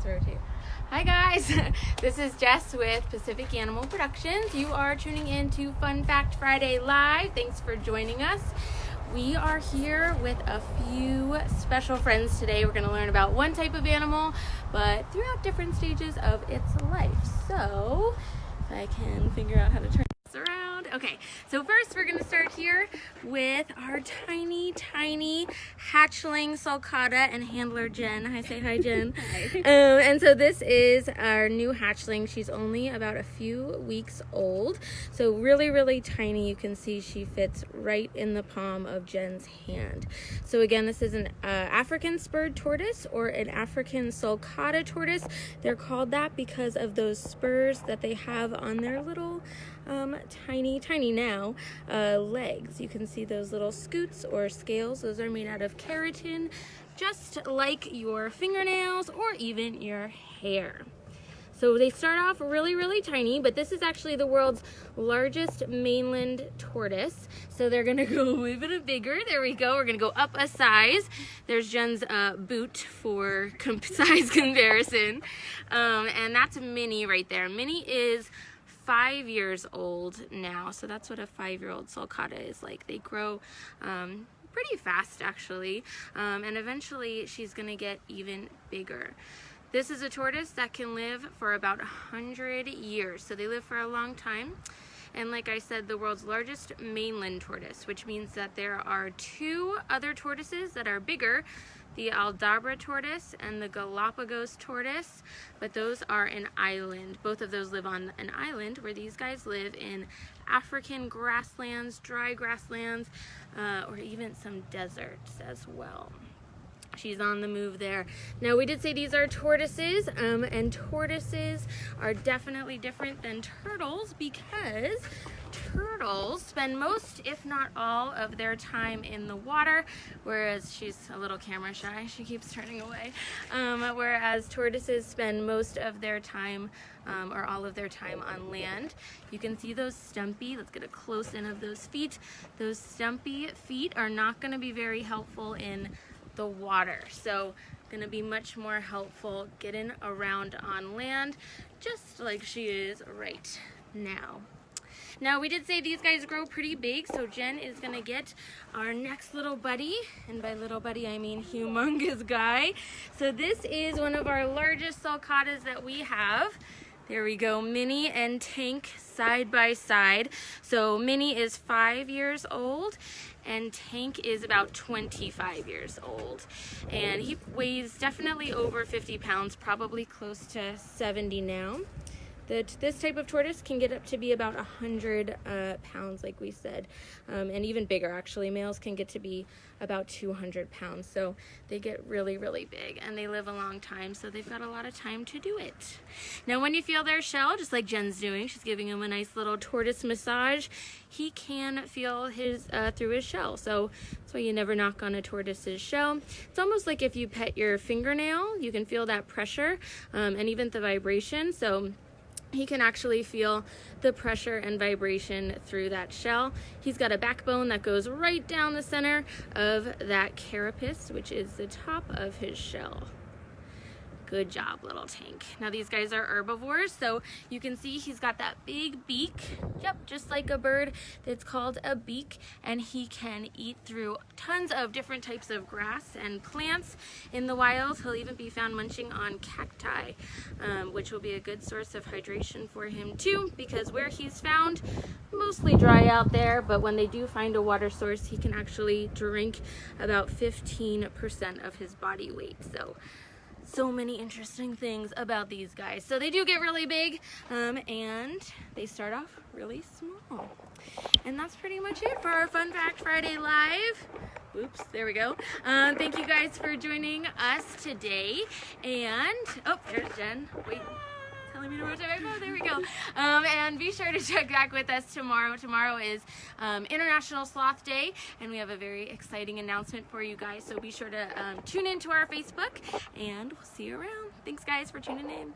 rotate. Hi guys, this is Jess with Pacific Animal Productions. You are tuning in to Fun Fact Friday Live. Thanks for joining us. We are here with a few special friends today. We're going to learn about one type of animal, but throughout different stages of its life. So, if I can figure out how to turn this around. Okay, so first we're going to start here with our tiny hatchling Sulcata and handler Jen. Hi, say hi, Jen. Hi. And so this is our new hatchling. She's only about a few weeks old. So really tiny. You can see she fits right in the palm of Jen's hand. So again, this is an African spurred tortoise or an African Sulcata tortoise. They're called that because of those spurs that they have on their little tiny now legs. You can see those little scutes or scales. Those are made out of keratin, just like your fingernails or even your hair. So they start off really tiny, but this is actually the world's largest mainland tortoise. So they're gonna go a bit bigger. There we go. We're gonna go up a size. There's Jen's boot for size comparison. And that's Minnie right there. Minnie is 5 years old now, so that's what a 5-year-old Sulcata is like. They grow pretty fast actually, and eventually she's gonna get even bigger. This is a tortoise that can live for about 100 years, so they live for a long time. And like I said, the world's largest mainland tortoise, which means that there are two other tortoises that are bigger, the Aldabra tortoise and the Galapagos tortoise, but those are an island. Both of those live on an island, where these guys live in African grasslands, dry grasslands, or even some deserts as well. She's on the move there. Now, we did say these are tortoises, and tortoises are definitely different than turtles because turtles spend most, if not all, of their time in the water, whereas she's a little camera shy. She keeps turning away. Whereas tortoises spend most of their time, or all of their time on land. You can see those stumpy, let's get a close in of those feet. Those stumpy feet are not going to be very helpful in the water, so going to be much more helpful getting around on land, just like she is right now. Now, we did say these guys grow pretty big, so Jen is going to get our next little buddy, and by little buddy I mean humongous guy. So this is one of our largest Sulcatas that we have. There we go, Minnie and Tank side by side. So Minnie is 5 years old and Tank is about 25 years old. And he weighs definitely over 50 pounds, probably close to 70 now. This type of tortoise can get up to be about 100 pounds, like we said, and even bigger actually. Males can get to be about 200 pounds, so they get really big, and they live a long time, so they've got a lot of time to do it. Now, when you feel their shell, just like Jen's doing, she's giving him a nice little tortoise massage, he can feel his through his shell, so that's why you never knock on a tortoise's shell. It's almost like if you pet your fingernail, you can feel that pressure and even the vibration, so he can actually feel the pressure and vibration through that shell. He's got a backbone that goes right down the center of that carapace, which is the top of his shell. Good job, little Tank. Now, these guys are herbivores, so you can see he's got that big beak. Yep, just like a bird. It's called a beak, and he can eat through tons of different types of grass and plants in the wild. He'll even be found munching on cacti, which will be a good source of hydration for him too, because where he's found, mostly dry out there, but when they do find a water source, he can actually drink about 15% of his body weight. So many interesting things about these guys. So they do get really big, and they start off really small. And that's pretty much it for our Fun Fact Friday Live. Oops, there we go. Thank you guys for joining us today. And, oh, there's Jen. Wait. Telling me to rotate. Oh, there we go. And be sure to check back with us tomorrow. Tomorrow is International Sloth Day, and we have a very exciting announcement for you guys. So be sure to tune into our Facebook, and we'll see you around. Thanks, guys, for tuning in.